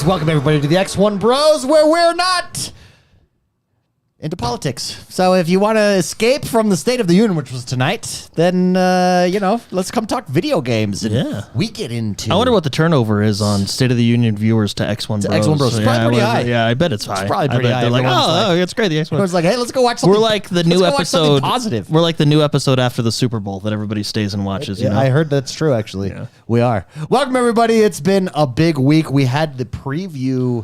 Yes, welcome everybody to the XoneBros, where we're not into politics. So if you want to escape from the State of the Union, which was tonight, then, let's come talk video games. And we get into... I wonder what the turnover is on State of the Union viewers to XoneBros. XoneBros. It's probably pretty high. Yeah, I bet it's high. It's probably pretty high. They're like, it's great. The X1. Everyone's like, hey, let's go watch something. We're like the new episode. Positive. We're like the new episode after the Super Bowl that everybody stays and watches. Yeah, you know? I heard that's true, actually. Yeah. We are. Welcome, everybody. It's been a big week. We had the preview...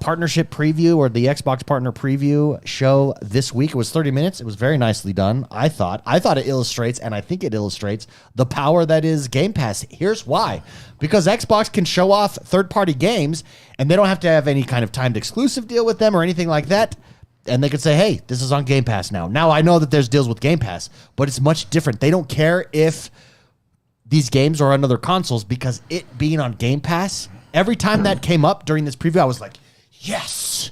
partnership preview or the Xbox partner preview show this week. It was 30 minutes. It was very nicely done. I thought it illustrates, and I think it illustrates the power that is Game Pass. Here's why. Because Xbox can show off third-party games, and they don't have to have any kind of timed exclusive deal with them or anything like that. And they could say, hey, this is on Game Pass now. Now, I know that there's deals with Game Pass, but it's much different. They don't care if these games are on other consoles because it being on Game Pass, every time that came up during this preview, I was like, yes.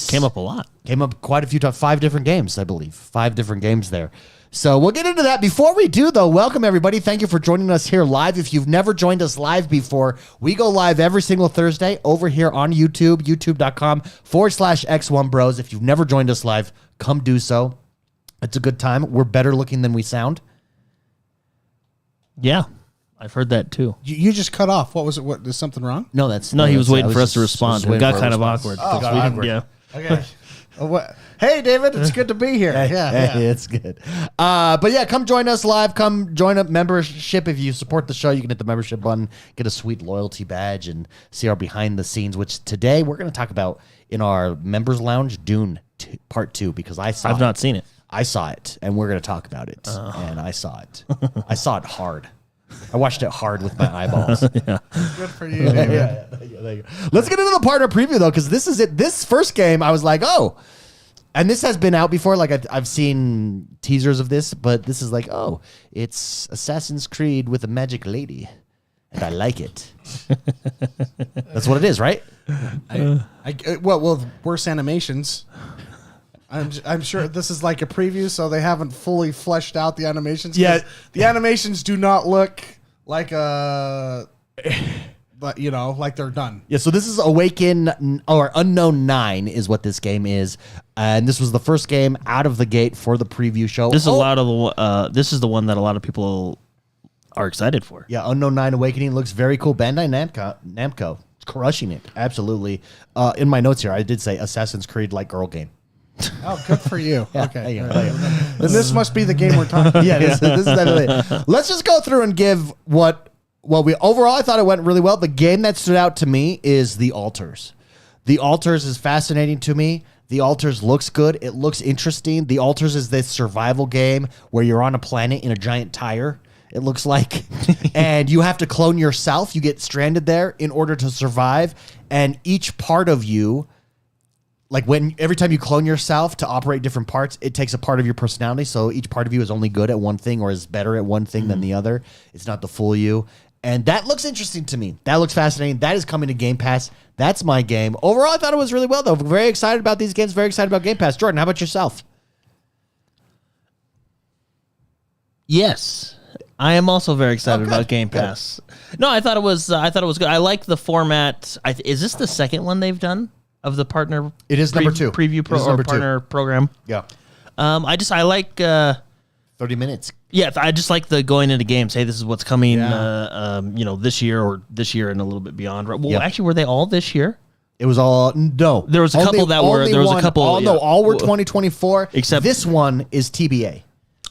Came up a lot. Came up quite a few times. 5 different games, I believe. 5 different games there. So we'll get into that. Before we do, though, welcome, everybody. Thank you for joining us here live. If you've never joined us live before, we go live every single Thursday over here on YouTube, youtube.com/XoneBros. If you've never joined us live, come do so. It's a good time. We're better looking than we sound. Yeah. I've heard that too. You just cut off. What was it? What is something wrong? No, he was waiting for us to respond. It got kind of awkward. Yeah. Okay. Hey, David, it's good to be here. Yeah, it's good. But yeah, come join us live. Come join a membership. If you support the show, you can hit the membership button, get a sweet loyalty badge, and see our behind the scenes. Which today we're going to talk about in our members lounge, Dune Part 2, because I've not seen it. I saw it, and we're going to talk about it. And I saw it. I saw it hard. I watched it hard with my eyeballs. Yeah. Good for you, David. Yeah. Let's get into the partner preview, though, because this is it. This first game, I was like, oh. And this has been out before. Like, I've seen teasers of this, but this is like, oh, it's Assassin's Creed with a magic lady. And I like it. That's what it is, right? Well, worse animations. I'm sure this is like a preview, so they haven't fully fleshed out the animations. Yeah, the animations do not look like but like they're done. Yeah, so this is Awaken or Unknown 9 is what this game is, and this was the first game out of the gate for the preview show. This is the one that a lot of people are excited for. Yeah, Unknown 9 Awakening looks very cool. Bandai Namco, crushing it, absolutely. In my notes here, I did say Assassin's Creed like girl game. Oh, good for you. Yeah, okay. Then this must be the game we're talking about. Yeah, this is definitely. Let's just go through and give overall, I thought it went really well. The game that stood out to me is The Altars. The Altars is fascinating to me. The Altars looks good. It looks interesting. The Altars is this survival game where you're on a planet in a giant tire, it looks like, and you have to clone yourself. You get stranded there in order to survive, and each part of you, like every time you clone yourself to operate different parts, it takes a part of your personality. So each part of you is only good at one thing or is better at one thing than the other. It's not the full you. And that looks interesting to me. That looks fascinating. That is coming to Game Pass. That's my game. Overall, I thought it was really well, though. Very excited about these games. Very excited about Game Pass. Jordan, how about yourself? Yes. I am also very excited about Game Pass. Good. No, I thought it was good. I like the format. Is this the second one they've done? Of the partner, it is number 2 preview partner program. Yeah, I like 30 minutes. Yeah, I just like the going into games. Hey, this is what's coming. This year or this year and a little bit beyond. Well, actually, were they all this year? It was all no. There was a couple that were. There was a couple. All were 2024. Except this one is TBA.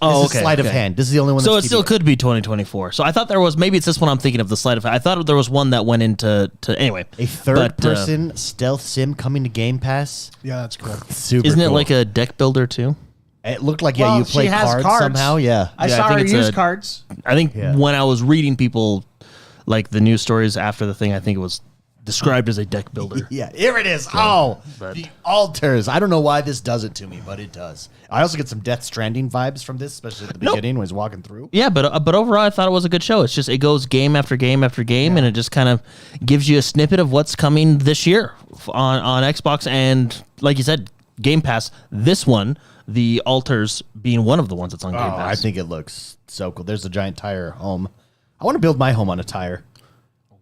Oh, this is sleight of hand. This is the only one. So that's it still could be 2024. So I thought there was, maybe it's this one I'm thinking of, the sleight of hand. I thought there was one that went into anyway. A third-person stealth sim coming to Game Pass. Yeah, that's cool. Super. Isn't it cool. like a deck builder too? It looked like you play cards somehow. Yeah, I saw her use cards. I think when I was reading people like the news stories after the thing, I think it was described as a deck builder. Yeah, here it is. The Altars. I don't know why this does it to me, but it does. I also get some Death Stranding vibes from this, especially at the beginning when he's walking through. Yeah, but overall, I thought it was a good show. It's just, it goes game after game after game, and it just kind of gives you a snippet of what's coming this year on Xbox, and like you said, Game Pass. This one, The Altars, being one of the ones that's on Game Pass. I think it looks so cool. There's a giant tire home. I want to build my home on a tire.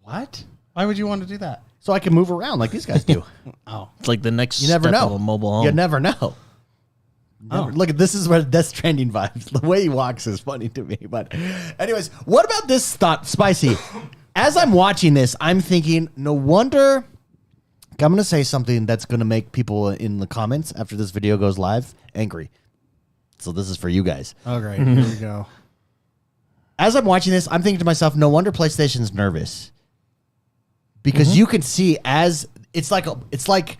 What? Why would you want to do that? so I can move around like these guys do. Oh, It's like the next You never step know. of a mobile home. You never know. Look at this is where Death Stranding vibes. The way he walks is funny to me. But anyways, what about this thought, Spicy? As I'm watching this, I'm thinking, no wonder. I'm going to say something that's going to make people in the comments after this video goes live angry. So this is for you guys. oh great. Here we go. As I'm watching this, I'm thinking to myself, no wonder PlayStation's nervous. Because you can see it's like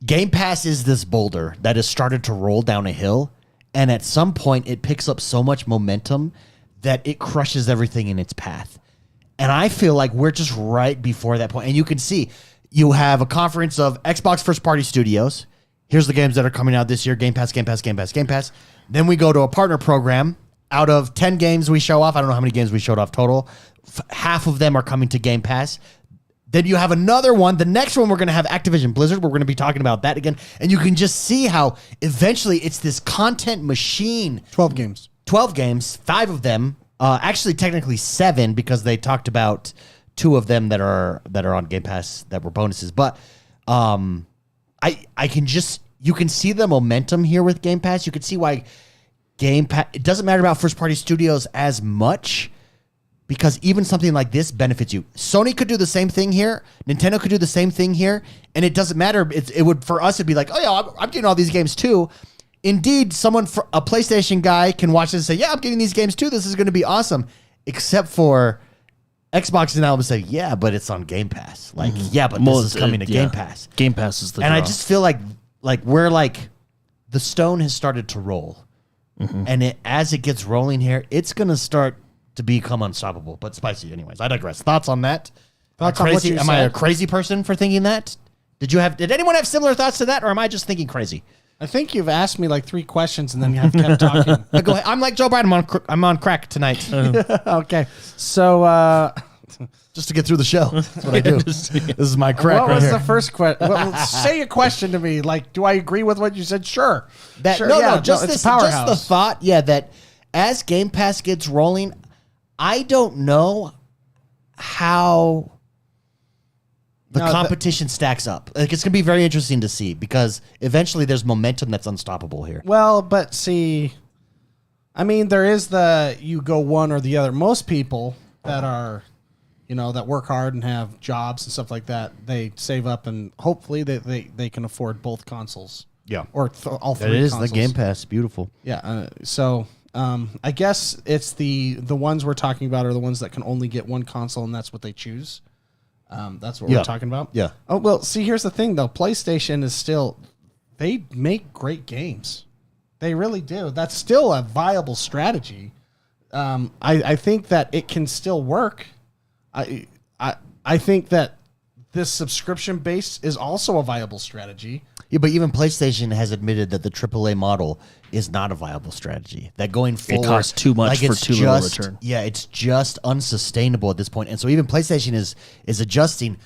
Game Pass is this boulder that has started to roll down a hill, and at some point it picks up so much momentum that it crushes everything in its path. And I feel like we're just right before that point. And you can see you have a conference of Xbox first-party studios. Here's the games that are coming out this year: Game Pass, Game Pass, Game Pass, Game Pass. Then we go to a partner program. Out of 10 games we show off, I don't know how many games we showed off total, half of them are coming to Game Pass. Then you have another one. The next one, we're going to have Activision Blizzard. We're going to be talking about that again. And you can just see how eventually it's this content machine. 12 games. 12 games, 5 of them, actually technically 7 because they talked about 2 of them that are on Game Pass that were bonuses. But I can just, you can see the momentum here with Game Pass. You can see why Game Pass, it doesn't matter about first-party studios as much, because even something like this benefits you. Sony could do the same thing here. Nintendo could do the same thing here. And it doesn't matter. It would, for us, it'd be like, oh, yeah, I'm getting all these games too. Indeed, a PlayStation guy can watch this and say, yeah, I'm getting these games too. This is going to be awesome. Except for Xbox and I would say, yeah, but it's on Game Pass. Like, yeah, but this is coming to Game Pass. Game Pass is the And draw. I just feel like we're like, the stone has started to roll. And as it gets rolling here, it's going to start to become unstoppable. But Spicy, anyways, I digress. Thoughts on that? Thoughts on what you Am I a said? crazy person for thinking that? Did anyone have similar thoughts to that, or am I just thinking crazy? I think you've asked me like 3 questions and then you have kept talking. Go ahead. I'm like Joe Biden. I'm on crack tonight, Okay. So, just to get through the show. That's what I do. This is my crack what right was here. the first question? Well, say a question to me. Like, do I agree with what you said? Sure. Sure, Just it's this, a powerhouse. just the thought, that as Game Pass gets rolling, I don't know how the competition stacks up. Like, it's going to be very interesting to see, because eventually there's momentum that's unstoppable here. Well, but see, I mean, there is you go one or the other. Most people that are, that work hard and have jobs and stuff like that, they save up and hopefully they can afford both consoles. Yeah. Or all 3 It is consoles. the Game Pass. Beautiful. Yeah. I guess it's the ones we're talking about are the ones that can only get one console, and that's what they choose. That's what we're talking about. Yeah. Oh, well, see, here's the thing, though. PlayStation is still, they make great games. They really do. That's still a viable strategy. I think that it can still work. I think that this subscription base is also a viable strategy. Yeah, but even PlayStation has admitted that the AAA model is not a viable strategy. That going forward, costs too much for it's too little return. Yeah, it's just unsustainable at this point. And so even PlayStation is adjusting.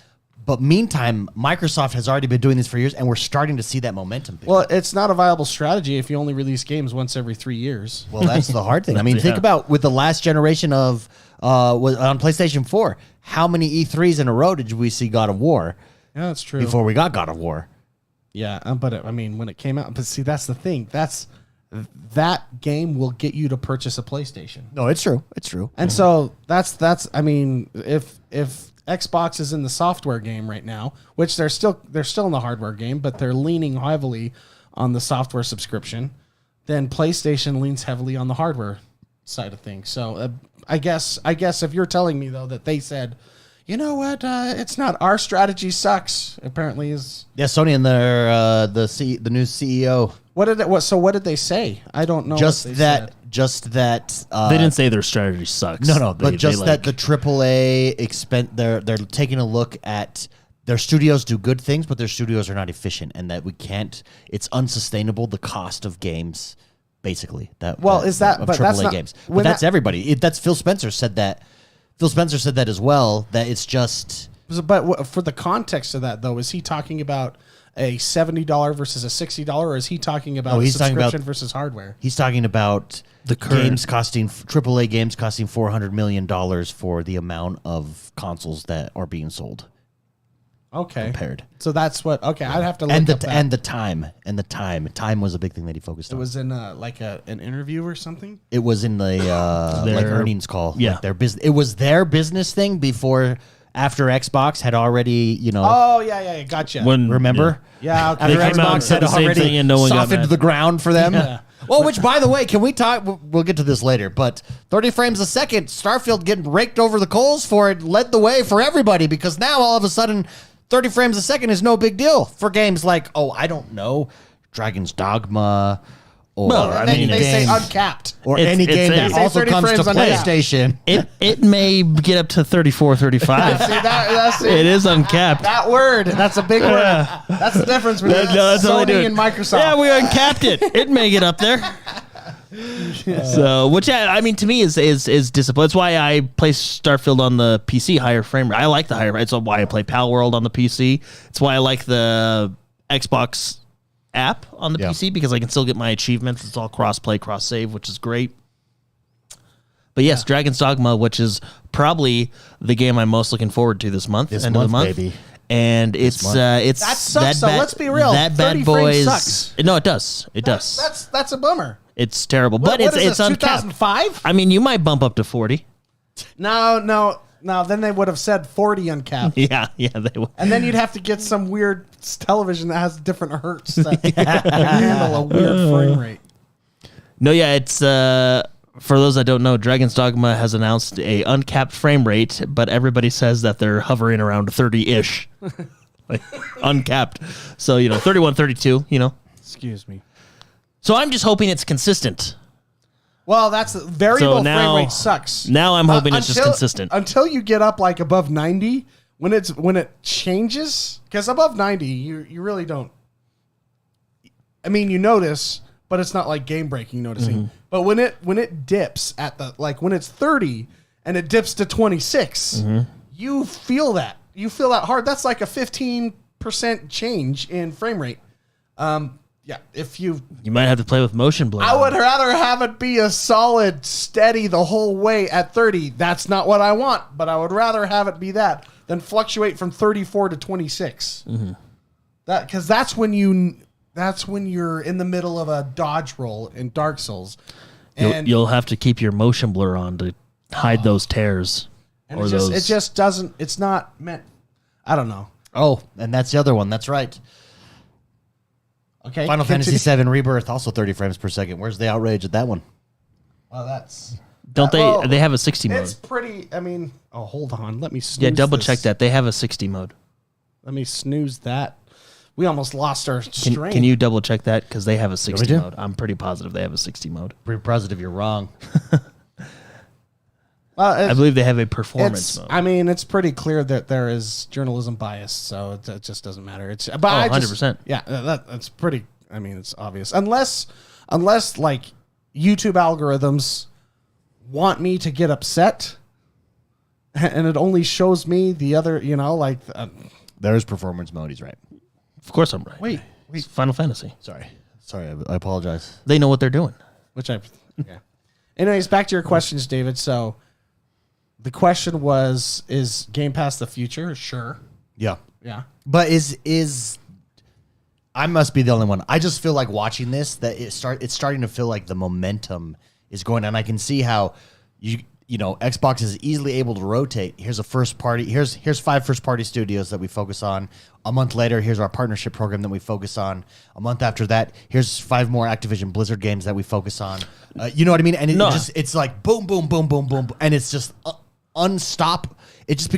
But meantime, Microsoft has already been doing this for years, and we're starting to see that momentum. Well, it's not a viable strategy if you only release games once every 3 years. Well, that's the hard thing. I mean, think about with the last generation of on PlayStation 4, how many E3s in a row did we see God of War? Yeah, that's true. Before we got God of War. Yeah, but I mean, when it came out, but see, that's the thing. That game will get you to purchase a PlayStation. No, it's true. It's true. And so that's. I mean, if Xbox is in the software game right now, which they're still in the hardware game, but they're leaning heavily on the software subscription, then PlayStation leans heavily on the hardware side of things. So I guess if you're telling me though that they said, you know what, it's not our strategy sucks. Apparently is. Yeah, Sony and their the new CEO. What did they say? I don't know. Just what they that. said. Just that. They didn't say their strategy sucks. No, They that the AAA they're taking a look at their studios do good things, but their studios are not efficient, and that it's unsustainable, the cost of games, basically. Of AAA games. But that's everybody. That's Phil Spencer said that. Phil Spencer said that as well, that it's just. But for the context of that, though, is he talking about a $70 versus a $60, or is he talking about subscription versus hardware? He's talking about the games costing AAA games costing $400 million for the amount of consoles that are being sold. Okay. compared. So that's what. Okay, I'd have to look And up that. the time was a big thing that he focused It on. was in like an interview or something. It was in the like Their- earnings call. yeah. Like their business. It was their business thing after Xbox had already, Oh yeah, gotcha. When remember? yeah, okay. After They came out and Xbox said had the same already thing and no one got softened mad. the ground for them. Yeah. Well, which, by the way, can we talk? We'll get to this later, but 30 frames a second, Starfield getting raked over the coals for it led the way for everybody because now all of a sudden 30 frames a second is no big deal for games like, I don't know, Dragon's Dogma, or Well, I they, mean, they say it's- uncapped. or it's- any it's game a- that They say also 30 comes to frames on that. PlayStation. It may get up to 34, 35. See that's It is uncapped. That word. That's a big word. That's the difference between That's all they do. Sony and Microsoft. Yeah, we uncapped it. It may get up there. So, which I mean, to me is discipline. That's why I play Starfield on the PC higher frame rate. I like the higher rate. It's why I play Pal World on the PC. It's why I like the Xbox app on the Yeah. PC because I can still get my achievements. It's all cross play, cross save, which is great. But yes, Dragon's Dogma, which is probably the game I'm most looking forward to this month, This end of the month, month, baby. And it's month. it's That sucks, though. Let's be real. That 30 bad frames boys. sucks. No, it does. It does. That's a bummer. It's terrible, but What is it's this, uncapped. 2005? I mean, you might bump up to 40. No. Then they would have said 40 uncapped. Yeah, they will. And then you'd have to get some weird television that has different hertz that can handle a weird frame rate. No, yeah, it's for those that don't know, Dragon's Dogma has announced a uncapped frame rate, but everybody says that they're hovering around 30-ish. Like uncapped. So, 31, 32, Excuse me. So I'm just hoping it's consistent. Well, that's variable So now- frame rate sucks. Now I'm hoping it's just consistent. Until you get up like above 90, when it changes, because above 90, you really don't. I mean, you notice, but it's not like game breaking noticing. Mm-hmm. But when it dips at when it's 30 and it dips to 26, Mm-hmm. you feel that. You feel that hard. That's like a 15% change in frame rate. Yeah, if you You might have to play with motion blur. I would rather have it be a solid, steady the whole way at 30. That's not what I want, but I would rather have it be that than fluctuate from 34 to 26. Mm-hmm. Because that's when you're in the middle of a dodge roll in Dark Souls, and You'll have to keep your motion blur on to hide those tears. and Or it those. just doesn't. It's not meant. I don't know. Oh, and that's the other one. That's right. Okay, Final continue. Fantasy VII Rebirth, also 30 frames per second. Where's the outrage at that one? Well, that's Don't they? well, They have a 60 mode. It's pretty. I mean, hold on. Let me snooze Yeah, double this. check that. They have a 60 mode. Let me snooze that. We almost lost our strain. Can you double check that? Because they have a want 60 me to? mode. I'm pretty positive they have a 60 mode. Pretty positive you're wrong. I believe they have a performance It's, mode. I mean, it's pretty clear that there is journalism bias, so it just doesn't matter. It's but I just- 100%. Yeah, that's pretty. I mean, it's obvious. Unless like YouTube algorithms want me to get upset, and it only shows me the other. There's performance mode. He's right. Of course I'm right. Wait. It's Final Fantasy. Sorry, I apologize. They know what they're doing. Which I. Yeah. Anyways, back to your questions, David. So, the question was: is Game Pass the future? Sure. Yeah, Yeah. but is I must be the only one. I just feel like watching this that it's starting to feel like the momentum is going, and I can see how Xbox is easily able to rotate. Here's a first party. Here's 5 first party studios that we focus on. A month later, here's our partnership program that we focus on. A month after that, here's 5 more Activision Blizzard games that we focus on. You know what I mean? And it's like boom, boom, boom, boom, boom, and it's just unstop. It just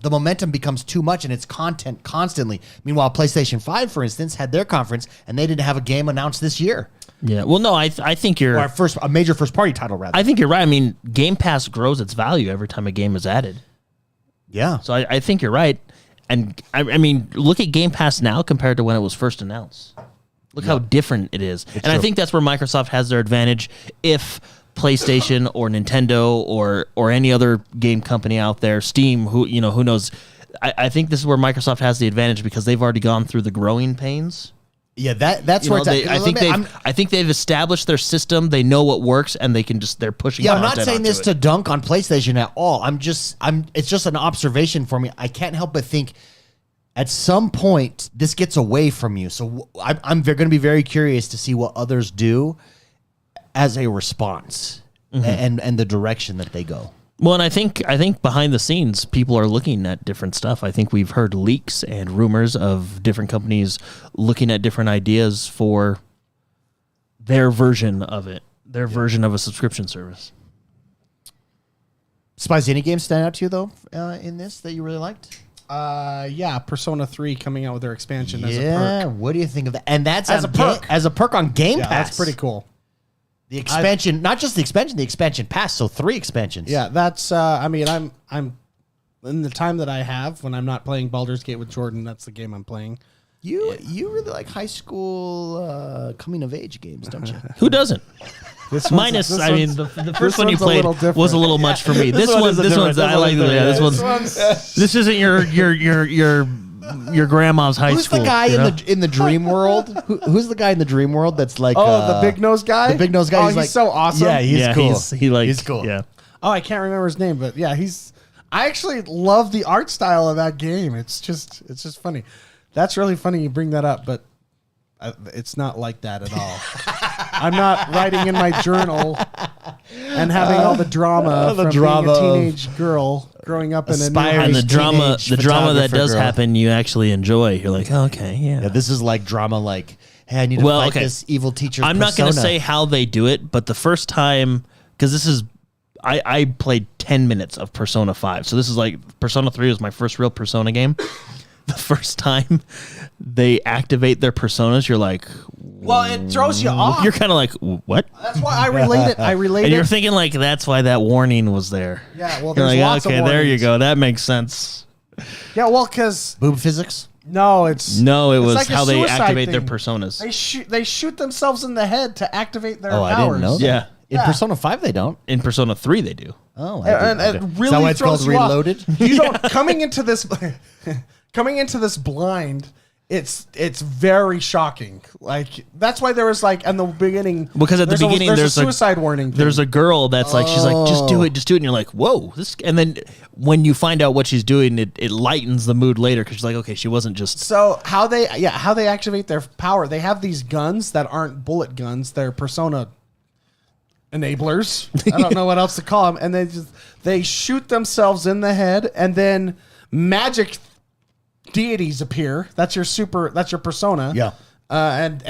the momentum becomes too much, and it's content constantly. Meanwhile, PlayStation 5, for instance, had their conference, and they didn't have a game announced this year. Yeah. Well, no, I think you're. Or a major first party title, rather. I think you're right. I mean, Game Pass grows its value every time a game is added. Yeah. So I think you're right. And I mean, look at Game Pass now compared to when it was first announced. Look how different it is. And I true. think that's where Microsoft has their advantage. If PlayStation or Nintendo or any other game company out there, Steam, who knows, I think this is where Microsoft has the advantage because they've already gone through the growing pains. Yeah, that's where it's at. I think they've established their system. They know what works, and they're pushing. Yeah, I'm not content saying onto this it. to dunk on PlayStation at all. It's just an observation for me. I can't help but think at some point this gets away from you. So I'm going to be very curious to see what others do as a response and the direction that they go. Well, and I think behind the scenes, people are looking at different stuff. I think we've heard leaks and rumors of different companies looking at different ideas for their version of it, their version of a subscription service. Spice, any games stand out to you, though, in this that you really liked? Yeah, Persona 3 coming out with their expansion as a Yeah, perk. what do you think of that? And that's As a perk. As a perk on Game Yeah, Pass. that's pretty cool. The expansion, not just the expansion pass, so 3 expansions. Yeah, that's. I mean, I'm in the time that I have when I'm not playing Baldur's Gate with Jordan. That's the game I'm playing. You really like high school coming of age games, don't you? Who doesn't? This Minus, this I mean, one's- the first one you one's a played little different. was a little much for me. This one's I like. Yeah, this one's. This isn't your grandma's high Who's school. the guy you know? in the dream world? Who's the guy in the dream world that's like? Oh, the big nose guy. The big nose guy. Oh, he's like, so awesome. Yeah, he's yeah, cool. He's cool. Yeah. Oh, I can't remember his name, but yeah, he's. I actually love the art style of that game. It's just funny. That's really funny you bring that up, but it's not like that at all. I'm not writing in my journal and having all the drama the from drama being a of teenage girl growing up in a new aspiring high And the school. drama, teenage the drama that photographer does girl. happen, you actually enjoy. You're like, oh, okay, yeah. Yeah, this is like drama. Like, hey, I need to Well, fight okay. this evil teacher's I'm not going to persona. say how they do it, but the first time, because this is, I played 10 minutes of Persona 5. So this is like, Persona 3 was my first real Persona game. The first time they activate their personas, you're like, Well, it throws you off. you're kind of like, what? That's why I relate it. I relate And you're it. thinking like, that's why that warning was there. Yeah, well, You're there's like, lots okay, of there you warnings. go. That makes sense. Yeah, well, because boob physics. no, it's No, it it's was like a how they suicide activate their thing. personas. They shoot themselves in the head to activate their Oh, powers. I didn't know that. Yeah. In Yeah. Persona 5, they don't. In Persona 3, they do. Oh, And okay. it Is really that why it's throws called you off. Reloaded? You don't coming into this blind. It's very shocking. Like that's why there was like in the beginning Because at the beginning, there's a there's suicide warning. There's a girl that's like, she's like, just do it, and you're like, whoa, this. And then when you find out what she's doing, it lightens the mood later because she's like, okay, she wasn't just. So how they activate their power? They have these guns that aren't bullet guns. They're persona enablers. I don't know what else to call them. And they shoot themselves in the head, and then magic deities appear. That's your persona. Yeah. And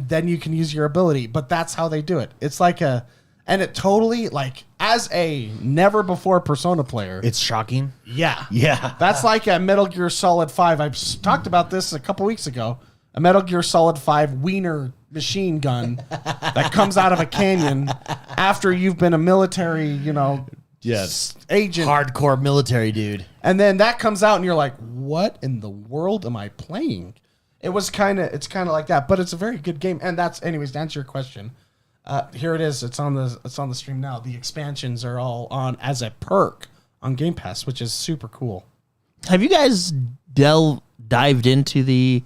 then you can use your ability. But that's how they do it. It's like and it totally like as a never before Persona player. It's shocking. Yeah. Yeah. That's like a Metal Gear Solid 5. I talked about this a couple weeks ago. A Metal Gear Solid 5 wiener machine gun that comes out of a canyon after you've been a military, Yes. agent. Hardcore military dude. And then that comes out and you're like, what in the world am I playing? It's kind of like that, but it's a very good game. And that's, anyways, to answer your question. Here it is. It's on the stream now. The expansions are all on as a perk on Game Pass, which is super cool. Have you guys dived into the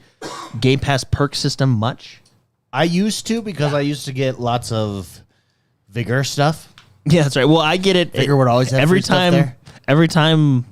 Game Pass perk system much? I used to because I used to get lots of vigor stuff. Yeah, that's right. Well, I get it. Vigor would always have every free stuff time. there. Every time,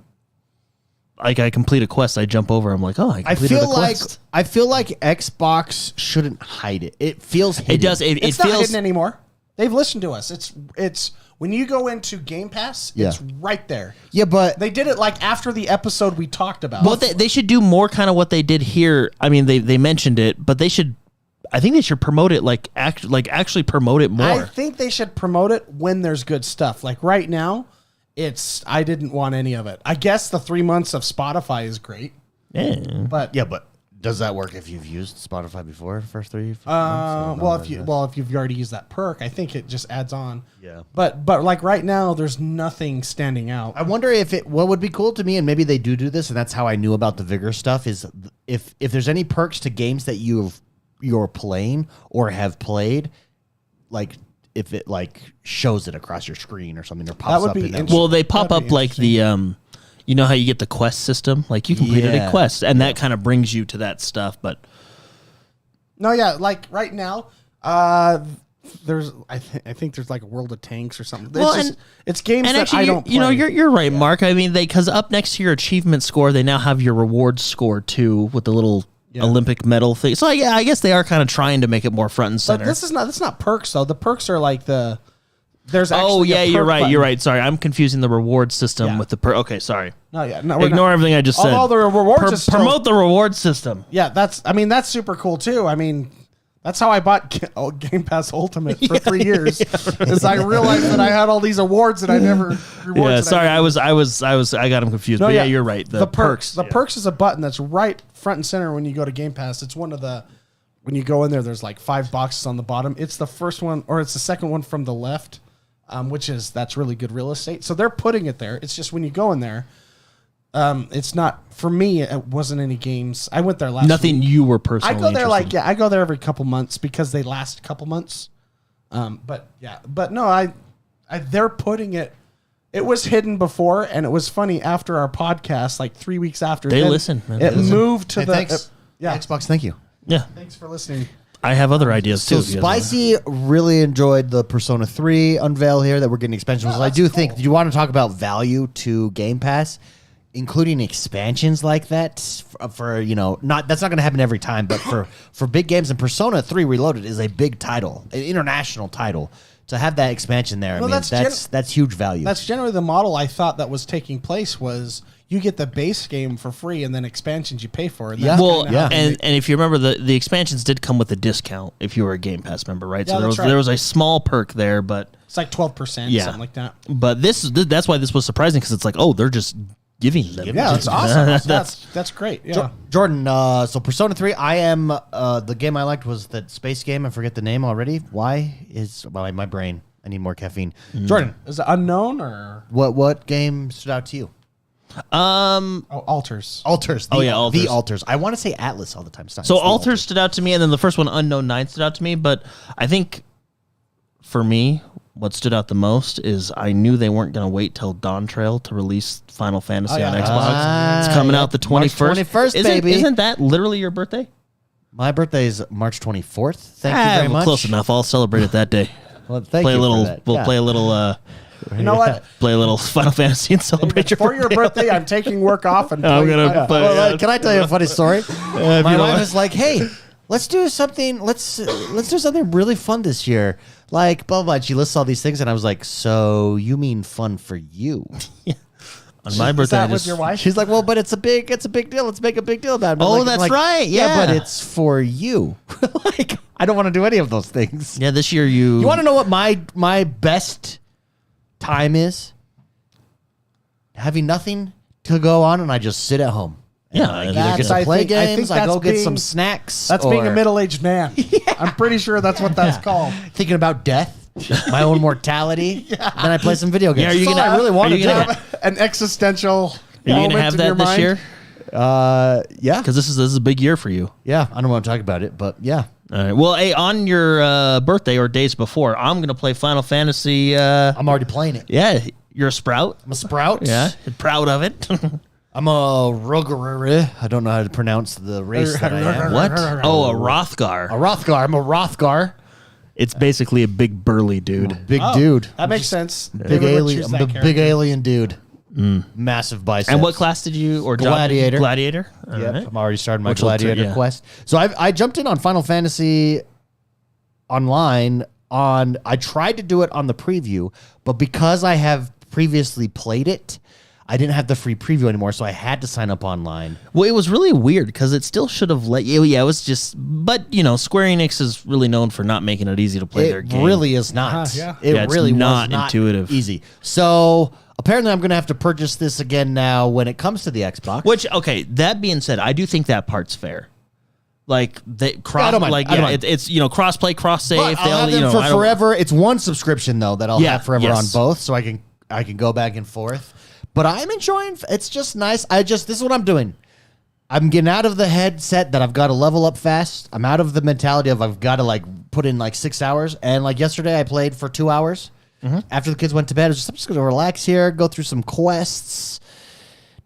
like I complete a quest, I jump over. I'm like, oh, I completed a quest. I feel like Xbox shouldn't hide it. It feels hidden. It does. It It's not feels. hidden anymore. They've listened to us. It's when you go into Game Pass, it's right there. Yeah, but They did it like after the episode we talked about. Well, they should do more kind of what they did here. I mean, they mentioned it, but they should. I think they should promote it actually promote it more. I think they should promote it when there's good stuff. Like right now, I didn't want any of it. I guess the 3 months of Spotify is great, Yeah. but yeah, but does that work if you've used Spotify before? First 3 months? if you've already used that perk, I think it just adds on. Yeah. But like right now, there's nothing standing out. I wonder what would be cool to me, and maybe they do this, and that's how I knew about the vigor stuff. Is if there's any perks to games that you're playing or have played, like if it like shows it across your screen or something or pops That would up. be in that interesting. Well, they pop That'd up be like the you know how you get the quest system, like you completed Yeah. a quest, and that kind of brings you to that stuff. But No, yeah, like right now, I think there's like a World of Tanks or something. Well, It's games And that actually, I don't play. you know, you're right, Mark. I mean, because up next to your achievement score, they now have your rewards score too with the little Olympic medal thing. So yeah, I guess they are kind of trying to make it more front and But center. that's not perks though. The perks are like there's actually Oh yeah, a perk you're right. button. You're right. Sorry, I'm confusing the reward system with the Okay, sorry. No, Ignore everything I just said. Although the rewards is still, promote the reward system. Yeah, that's super cool too. I mean, that's how I bought Game Pass Ultimate for 3 years. Is I realized that I had all these awards and I never. Yeah, sorry, I got them confused. No, but yeah, you're right. The perks. The perks is a button that's right front and center when you go to Game Pass. It's one of the when you go in there. There's like 5 boxes on the bottom. It's the first one, or it's the second one from the left, that's really good real estate. So they're putting it there. It's just when you go in there. It's not for me. It wasn't any games. I went there last. Nothing week. you were personally. I go there interested in. I go there every couple months because they last a couple months. But no, they're putting it. It was hidden before, and it was funny after our podcast, like 3 weeks after. They listen, man. It moved to Thanks. Xbox, thank you. Yeah, Thanks for listening. I have other ideas So too. if you guys want. Spicy really enjoyed the Persona 3 unveil here that we're getting expansions. I do think. Do you want to talk about value to Game Pass? Including expansions like that for that's not going to happen every time, but for big games, and Persona 3 Reloaded is a big title, an international title. To have that expansion there, Well, I mean, that's huge value. That's generally the model I thought that was taking place was you get the base game for free and then expansions you pay for. And that's Well, kinda how and if you remember, the expansions did come with a discount if you were a Game Pass member, right? Yeah, So that's right. there was a small perk there, but it's like 12%, Yeah. something like that. but that's why this was surprising because it's like, oh, they're just giving them. Yeah, that's awesome. That's great. Yeah. Jordan, so Persona 3, I am the game I liked was that space game. I forget the name already. Why is my brain? I need more caffeine. Jordan, Is it unknown or what game stood out to you? Alters? Alters. Alters. The Alters. I want to say Atlas all the time. It's not- So it's the Alters stood out to me, and then the first one, Unknown 9, stood out to me. But I think for me, what stood out the most is I knew they weren't going to wait till Dawn Trail to release Final Fantasy on Xbox. It's coming out the 21st. March 21st, baby. Isn't that literally your birthday? My birthday is March 24th. Thank you very much. Close enough. I'll celebrate it that day. Well, thank play you a little. for that. We'll Yeah. play a little. You know what? Play a little Final Fantasy and celebrate For your birthday, I'm taking work off and I'm play gonna Final play- Fantasy. Well, can I tell you a funny story? My you wife don't- is like, "Hey, let's do something. Let's do something really fun this year." Like blah blah. And she lists all these things, and I was like, "So you mean fun for you?" On my Is birthday, that with your wife? She's like, "Well, but it's a big deal. Let's make a big deal about it." Oh, I'm that's like, right. Yeah. but it's for you. Like, I don't want to do any of those things. Yeah, this year you. You want to know what my best time is? Having nothing to go on, and I just sit at home. Yeah, I and either get I to play think games. I that's go get being- some snacks. That's being a or middle-aged man. I'm pretty sure that's what that's called. thinking about death, my own mortality. Then I play some video games. Yeah, are you That's all gonna- I really want are to you do. gonna- An existential. Are you moment gonna have in your that this mind. year? Yeah, Because this is a big year for you. yeah. I don't want to talk about it, but yeah. All right. Well, hey, on your birthday or days before, I'm gonna play Final Fantasy. I'm already playing it. Yeah, you're a Sprout. I'm a Sprout. Yeah, proud of it. I'm a Ruggerere. I don't know how to pronounce the race that I am. What? Oh, a Rothgar. A Rothgar. I'm a Rothgar. It's basically a big burly dude. Big Oh, dude. That makes sense. Big They would alien. choose I'm that the character. big alien dude. Massive biceps. And what class did you or job did you- Gladiator. Gladiator. All Yep, right. I'm already starting my Which will Gladiator yeah. quest. So I jumped in on Final Fantasy online I tried to do it on the preview, but because I have previously played it, I didn't have the free preview anymore, so I had to sign up online. Well, it was really weird because it still should have let you. Yeah, it was just. But Square Enix is really known for not making it easy to play their It game. really is not. Yeah. It Yeah, it's really not was not intuitive. easy. So apparently I'm going to have to purchase this again now when it comes to the Xbox. Which, okay, that being said, I do think that part's fair. Like they cross, I don't mind. like I don't yeah, mind. it's cross play, cross save. But I'll have them for I don't- forever. It's one subscription though that I'll Yeah, have forever yes. on both, so I can go back and forth. But I'm enjoying. It's just nice. This is what I'm doing. I'm getting out of the headset that I've got to level up fast. I'm out of the mentality of I've got to put in 6 hours. And yesterday I played for 2 hours. After the kids went to bed, I'm just going to relax here, go through some quests,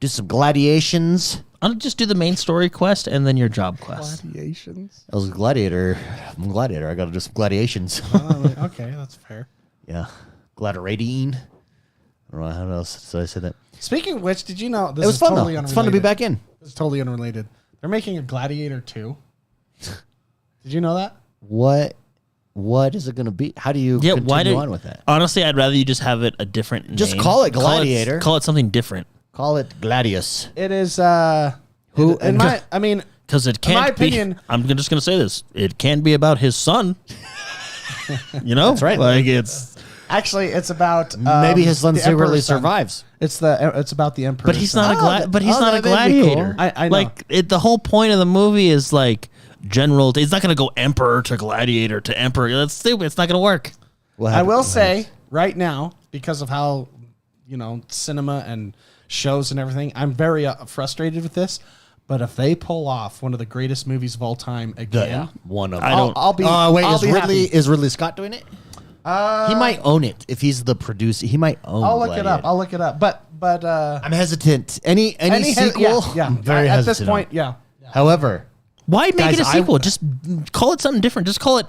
do some gladiations. I'll just do the main story quest and then your job quest. Gladiations. I was a gladiator. I'm a gladiator. I got to do some gladiations. Okay, that's fair. Yeah. Gladiating. I don't know how else did I say that. Speaking of which, did you know this It was is fun, totally though. unrelated? It's fun to be back in. It's totally unrelated. They're making a Gladiator 2. Did you know that? What is it going to be? How do you continue on with that? Honestly, I'd rather you just have it a different Just name. call it Gladiator. Call it something different. Call it Gladius. It is. Who- In my, I mean, Because it can't my opinion- be. I'm just going to say this. It can't be about his son. You know? That's right. Like, it's. actually, it's about Maybe his son the secretly Emperor's son. survives. It's about the Emperor. But he's not that'd be a cool. gladiator. I know. Like the whole point of the movie is like general. It's not going to go emperor to gladiator to emperor. That's stupid. It's not going to work. I will say right now, because of how cinema and shows and everything, I'm very frustrated with this. But if they pull off one of the greatest movies of all time again, one of I don't- I'll be. wait, I'll be happy. is Ridley Scott doing it? He might own it if he's the producer. He might own. I'll look it up. But I'm hesitant. Any sequel? Yeah. I'm very At hesitant. this point, yeah. However, Why make Guys, it a sequel? Just call it something different. Just call it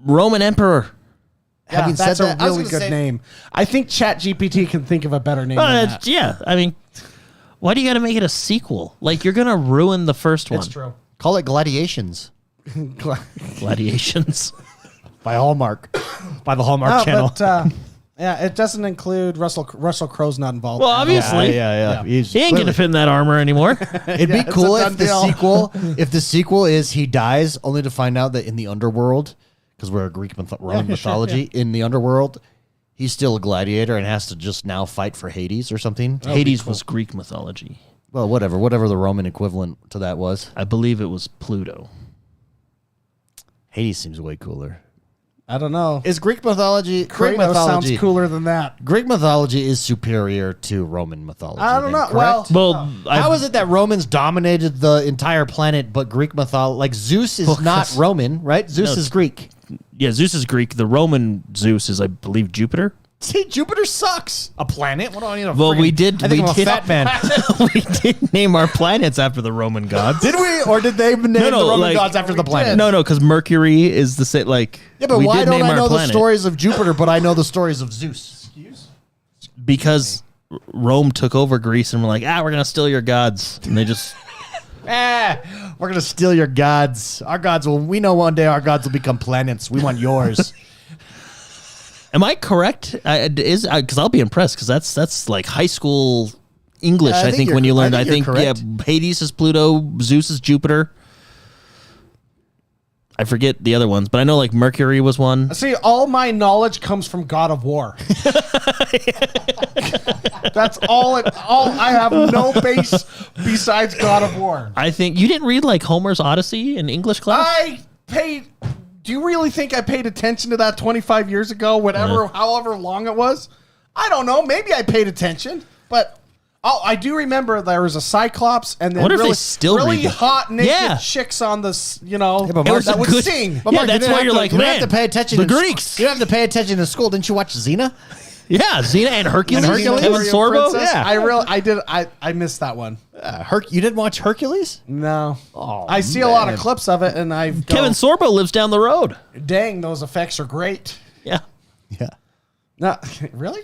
Roman Emperor. having That's said that, a I was really gonna good say- name. I think ChatGPT can think of a better name than that. Yeah, I mean, why do you got to make it a sequel? Like you're gonna ruin the first one. It's true. Call it Gladiations Gladiations. by Hallmark, by the Hallmark channel. But, yeah, it doesn't include Russell Crowe's not involved. Well, at all. obviously. yeah. He's He ain't gonna fit in that armor anymore. It'd be it's cool a if done the deal. sequel is he dies only to find out that in the underworld, because we're a Roman mythology, in the underworld, he's still a gladiator and has to just now fight for Hades or something. Hades was Greek mythology. Well, whatever the Roman equivalent to that was. I believe it was Pluto. Hades seems way cooler. I don't know. Is Greek mythology? Kratos sounds cooler than that. Greek mythology is superior to Roman mythology. I don't then, know. correct? Well, How is it that Romans dominated the entire planet, but Greek mythology, like Zeus is not Roman, right? Zeus is Greek. Yeah, Zeus is Greek. The Roman Zeus is, I believe, Jupiter. See, Jupiter sucks. A planet? What do I need? Well, we did. I think we I'm a did. fat man. We did name our planets after the Roman gods. Did we, or did they name the Roman gods after the planet? No, because Mercury is the same. Like, Yeah, but we why did don't name I our know the planet. stories of Jupiter, but I know the stories of Zeus? Because Rome took over Greece and we're like, we're gonna steal your gods, and they just. We're gonna steal your gods. Our gods will. We know one day our gods will become planets. We want yours. Am I correct? Because I'll be impressed because that's like high school English. I I think think you're- when you learned, I I think think you're yeah, correct. Hades is Pluto, Zeus is Jupiter. I forget the other ones, but I know like Mercury was one. see, all my knowledge comes from God of War. That's all. I have no base besides God of War. I think you didn't read like Homer's Odyssey in English class. I paid. Do you really think I paid attention to that 25 years ago? However long it was. I don't know. Maybe I paid attention, but I do remember there was a Cyclops and then wonder if they really, still really read that. hot naked Yeah. chicks on the but Mark, that would good- sing. But Yeah, Mark, that's you didn't why have you're to- like, you didn't have man, to pay attention. the in Greeks. You didn't have to pay attention in school. Didn't you watch Xena? Yeah, Xena and Hercules, Hercules? Kevin Warrior Sorbo. Princess. Yeah, I missed that one. You didn't watch Hercules? No. Oh, I see a lot of man. clips of it, and I go, Kevin Sorbo lives down the road. dang, those effects are great. Yeah, Yeah. No, really?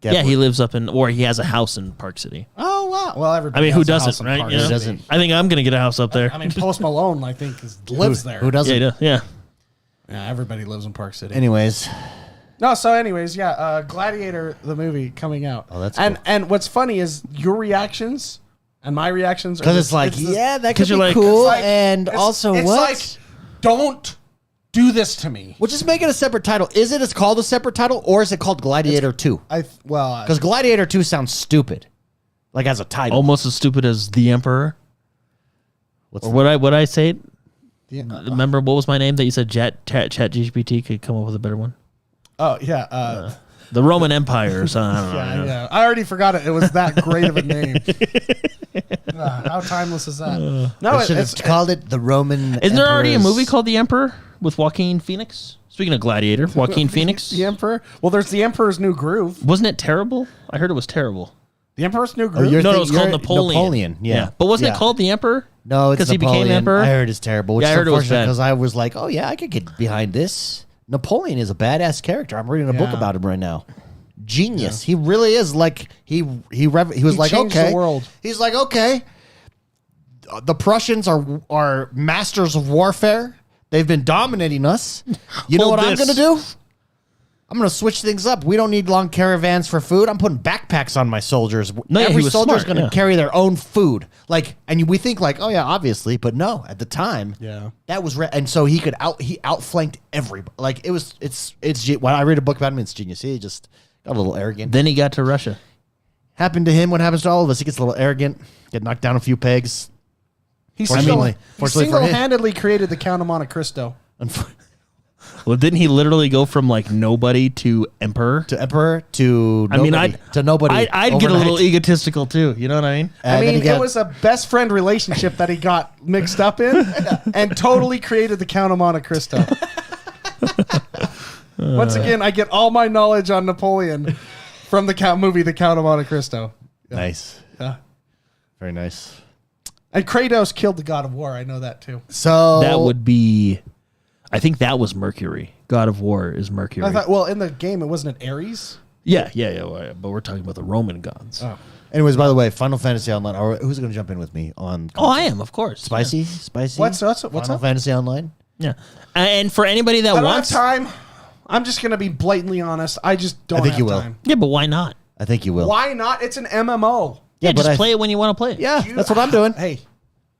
yeah, he lives up in, or he has a house in Park City. Oh wow. Well, everybody. I mean, who has a house doesn't, in right? Park You know? City. doesn't? I think I'm gonna get a house up there. I mean, Post Malone, I think, lives there. Who doesn't? Yeah, yeah. Yeah, everybody lives in Park City. Anyways, No, so anyways, yeah, Gladiator, the movie coming out. Oh, that's and cool. and what's funny is your reactions and my reactions. because it's like, that could 'cause be you're like- cool, it's like- and it's- also it's what? like, don't do this to me. Well, just make it a separate title. Is it? It's called a separate title, or is it called Gladiator 2? Because Because Gladiator 2 sounds stupid, like as a title. Almost as stupid as the Emperor. What's Or would I say it? Remember what was my name that you said Chat GPT could come up with a better one? oh yeah, The Roman Empire or something. I don't know. yeah. I already forgot it. It was that great of a name. How timeless is that? No, I should have called it the Roman. Isn't there already a Emperor's- movie called The Emperor with Joaquin Phoenix? Speaking of Gladiator, Joaquin Phoenix. the Emperor. Well, there's the Emperor's New Groove. Wasn't it terrible? I heard it was terrible. The Emperor's New Oh, Groove. you're No, it was thinking- called you're- Napoleon. Yeah. But wasn't Yeah. it called the Emperor? No, it's because he became Napoleon. emperor. I heard it's terrible. Which Yeah, I is heard it was unfortunate bad. because I was like, oh yeah, I could get behind this. Napoleon is a badass character. I'm reading a book Yeah. about him right now. Genius. He really is. Like he was He like, changed okay, the world. He's like, okay, the Prussians are masters of warfare. They've been dominating us. You know Hold what I'm this. gonna do? I'm gonna switch things up. We don't need long caravans for food. I'm putting backpacks on my soldiers. No, yeah, he Every was soldier's smart, gonna yeah. carry their own food. Like, and we think like, oh yeah, obviously, but no. At the time, Yeah. that was and so he outflanked everybody. Like it's when I read a book about him, it's genius. He just got a little arrogant. Then he got to Russia. Happened to him. What happens to all of us? He gets a little arrogant. Get knocked down a few pegs. He Fortunately for him. single-handedly created the Count of Monte Cristo. Well, didn't he literally go from like nobody to emperor? To emperor to I mean, nobody, to nobody. I'd get a little overnight. egotistical too. You know what I mean? I And then mean, he got- it was a best friend relationship that he got mixed up in and totally created the Count of Monte Cristo. Once again, I get all my knowledge on Napoleon from the movie The Count of Monte Cristo. nice, Yeah. very nice. And Kratos killed the god of war. I know that too. So That would be. I think that was Mercury. God of War is Mercury. I thought, well, in the game, it wasn't it Ares? yeah. But we're talking about the Roman gods. Oh. Anyways, by the way, Final Fantasy Online. Or who's going to jump in with me on? Oh, I am, of course. Spicy. What's Final up? Fantasy Online. Yeah. And for anybody that I don't have wants, time. I'm just going to be blatantly honest. I just don't think have you will. time. yeah, but why not? I think you will. Why not? It's an MMO. Yeah, but just I- play it when you want to play it. Yeah, that's what I'm doing. Hey,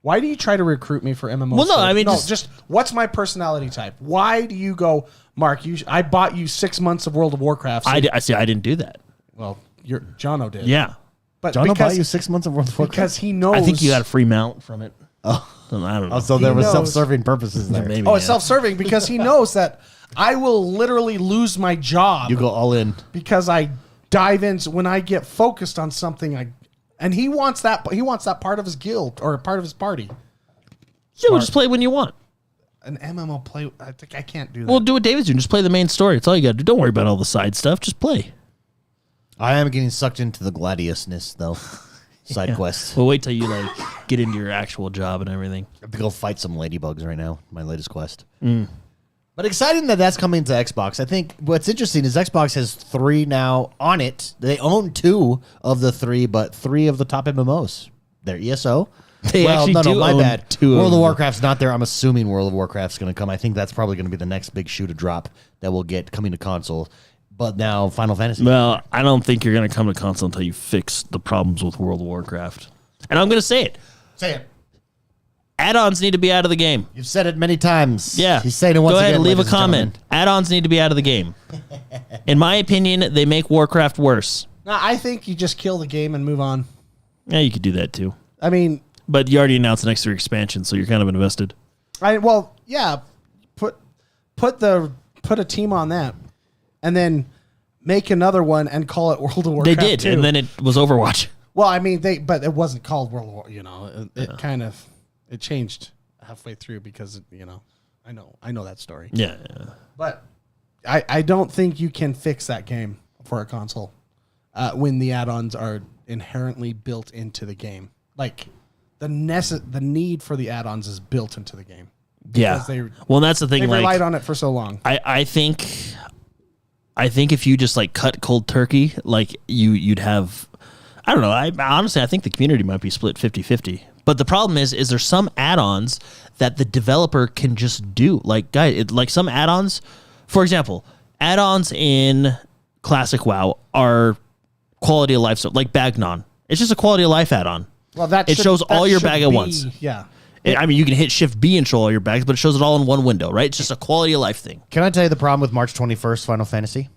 why do you try to recruit me for MMO? Well, no, I mean, just what's my personality type? Why do you go, Mark? I bought you 6 months of World of Warcraft. So I see. I didn't do that. well, Jono did. Yeah. but John will buy because, you 6 months of World of Warcraft. because he knows. I think you got a free mount from it. Oh, I don't know. so there He was knows. self-serving purposes there. Maybe. Oh, it's yeah. self-serving because he knows that I will literally lose my job You go all in. because I dive in when I get focused on something. And he wants that. He wants that part of his guild or part of his party. Yeah, we'll just play when you want. An MMO play. I think I can't do that. Well, do what David's doing. Just play the main story. It's all you got to do. Don't worry about all the side stuff. Just play. I am getting sucked into the gladiusness though. Side quests. Well, wait till you like get into your actual job and everything. I have to go fight some ladybugs right now. My latest quest. But exciting that that's coming to Xbox. I think what's interesting is Xbox has 3 now on it. They own 2 of the 3, but 3 of the top MMOs. They're ESO. They actually do my own bad. 2 of World of them. Warcraft's not there. I'm assuming World of Warcraft's going to come. I think that's probably going to be the next big shoe to drop that we'll get coming to console. But now Final Fantasy. Well, I don't think you're going to come to console until you fix the problems with World of Warcraft. And I'm going to say it. Say it. Add-ons need to be out of the game. You've said it many times. Yeah. He's saying it once Go ahead again. and leave a ladies and comment. gentlemen. Add-ons need to be out of the game. In my opinion, they make Warcraft worse. No, I think you just kill the game and move on. Yeah, you could do that too. I mean, But you already announced the next 3 expansions, so you're kind of invested. yeah, put a team on that, and then make another one and call it World of Warcraft. They did, 2. and then it was Overwatch. Well, I mean, but it wasn't called World War. You know, it kind of it changed halfway through because I know that story. Yeah. But I don't think you can fix that game for a console when the add-ons are inherently built into the game. Like the need for the add-ons is built into the game. Yeah. Well, that's the thing. They Like, relied on it for so long. I think if you just like cut cold turkey, like you'd have, I don't know. I think the community might be split 50-50. But the problem is there's some add-ons that the developer can just do. Like, guys, like some add-ons, for example, add-ons in Classic WoW are quality of life stuff, like Bagnon. It's just a quality of life add-on. Well, It shows all your bag at once. Yeah. I mean, you can hit Shift B and show all your bags, but it shows it all in one window, right? It's just a quality of life thing. Can I tell you the problem with March 21st Final Fantasy?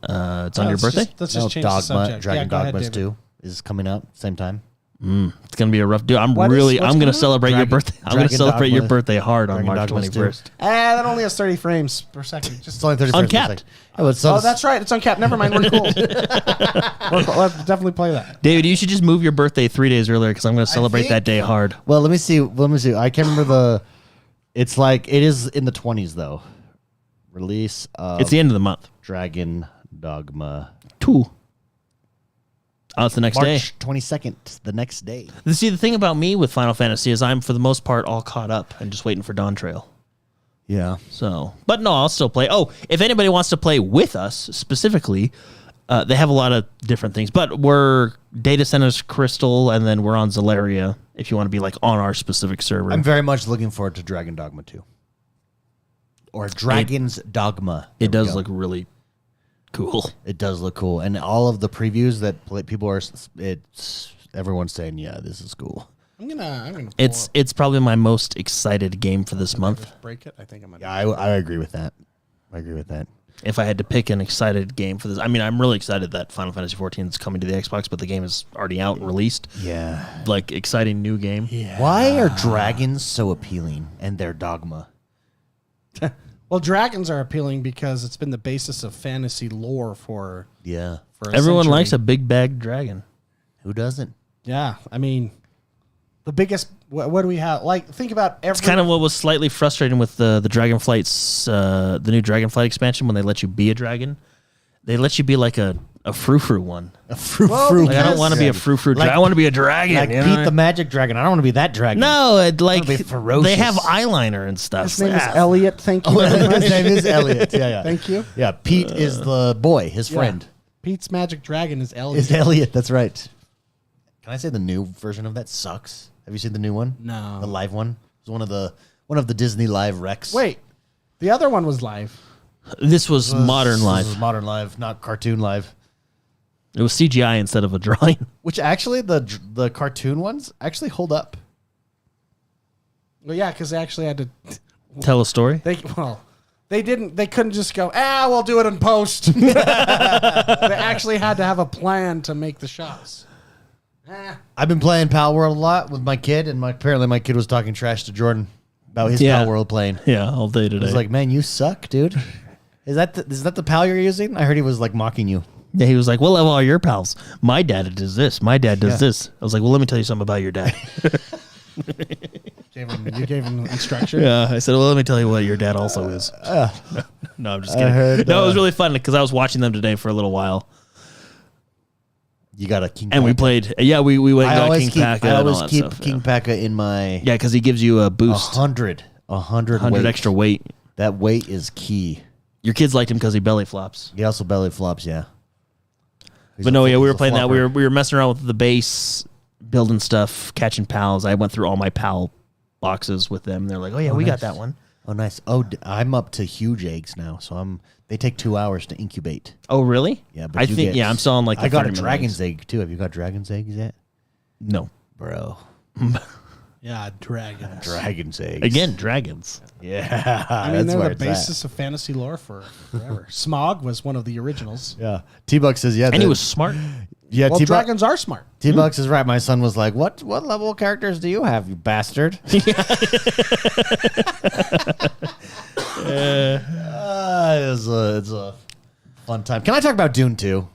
It's on your birthday. Let's just change the Dogma, subject. Dragon go ahead, Dogmas David. 2 is coming up same time. It's gonna be a rough. Dude, I'm What is- what's going to coming celebrate your Dragon- birthday. I'm going to Dragon celebrate your Dogma- birthday hard on Dragon March Dogmas 21st. That only has 30 frames per second. It's Just only 30 frames per Uncapped. second. Oh, oh, that's right. It's uncapped. Never mind. We're cool. Let's definitely play that. David, you should just move your birthday 3 days earlier because I'm going to celebrate think- that day hard. Well, let me see. I can't remember it's like it is in the 20s though. Release of It's the end of the month. Dragon Dogma 2. Oh, it's the next day. March 22nd, the next day. See, the thing about me with Final Fantasy is I'm, for the most part, all caught up and just waiting for Dawn Trail. Yeah. So, but no, I'll still play. Oh, if anybody wants to play with us specifically, they have a lot of different things. But we're Data Centers Crystal, and then we're on Zalaria if you want to be like on our specific server. I'm very much looking forward to Dragon Dogma 2. Or Dragon's Dogma. There it does we go. look really cool. It does look cool. And all of the previews that people are, everyone's saying, yeah, this is cool. I'm gonna. Pull It's probably my most excited game for this month. up, break it. I think I'm gonna. Yeah, I agree with that. I agree with that. If I had to pick an excited game for this, I mean, I'm really excited that Final Fantasy 14 is coming to the Xbox, but the game is already out and released. Yeah. Like, exciting new game. Yeah. Why are dragons so appealing and their dogma? Well, dragons are appealing because it's been the basis of fantasy lore for Yeah. a Everyone century. likes a big bag dragon. Who doesn't? Yeah, I mean, the biggest. What do we have? Like, think about every. It's kind of what was slightly frustrating with the Dragonflight's, the new Dragonflight expansion when they let you be a dragon. They let you be like a frou-frou one. A frou-frou. Well, Like, I don't want to be a frou-frou dragon. I want to be a dragon. Like you know? Pete the Magic Dragon. I don't want to be that dragon. No, like be ferocious. they have eyeliner and stuff. His name is Ah. Elliot. Thank you very much. His name is Elliot. Yeah, yeah. Thank you. Yeah, Pete is the boy, his friend. Pete's magic dragon is Elliot. Is Elliot, that's right. Can I say the new version of that sucks? Have you seen the new one? No. The live one? It was one of the Disney live recs. Wait, the other one was live. This was modern This live. was modern live, not cartoon live. It was CGI instead of a drawing. Which actually the cartoon ones actually hold up. Well, yeah, because they actually had to. Tell a story. They didn't. They couldn't just go. We'll do it in post. They actually had to have a plan to make the shots. I've been playing Pal World a lot with my kid, and apparently my kid was talking trash to Jordan about his Pal World playing. Yeah, all day today. I was like, man, you suck, dude. Is that the pal you're using? I heard he was like mocking you. yeah, he was like, "What level are your pals? My dad does this. My dad does this." I was like, "Well, let me tell you something about your dad." You gave him instruction. Yeah, I said, "Well, let me tell you what your dad also is." No, I'm just kidding. heard, no, it was really fun because I was watching them today for a little while, You got a King and we Paka. played. Yeah, we went and got King Paka. I and all always that keep stuff, King Paka in my Yeah, because he gives you a boost, 100 100 extra weight. That weight is key. Your kids liked him because he belly flops. He also belly flops, yeah. But no, yeah, we were playing that. We were messing around with the base, building stuff, catching pals. I went through all my pal boxes with them. They're like, "Oh yeah, we got that one." Oh, nice. Oh, I'm up to huge eggs now, so they take 2 hours to incubate. Oh really? Yeah, but I think I'm still on like. The I got a 30-minute dragon's eggs. egg too. Have you got dragon's eggs yet, No. bro? Yeah, dragons. Dragon's eggs Again, dragons. Yeah, I mean, that's they're where the it's at. basis of fantasy lore for forever. Smog was one of the originals. Yeah, T-Buck says yeah, And he was smart. yeah. Well, T-Buck dragons are smart. T-Bucks is right. My son was like, "What level characters do you have, you bastard?" It's a fun time. Can I talk about Dune 2?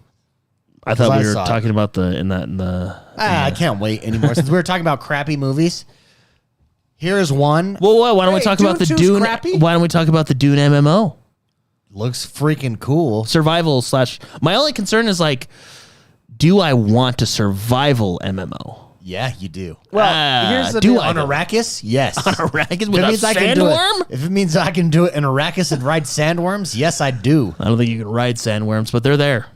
I thought I we were saw it. talking about the. I can't wait anymore. Since we were talking about crappy movies, here is one. Well, why don't we Hey, talk about the Dune 2's Dune? crappy? Why don't we talk about the Dune MMO? Looks freaking cool. Survival / My only concern is like, do I want a survival MMO? Yeah, you do. Well, here's the do deal. I On Arrakis, yes. Arrakis If with it a means I can do it, sandworm? if it means I can do it in Arrakis and ride sandworms, yes, I do. I don't think you can ride sandworms, but they're there.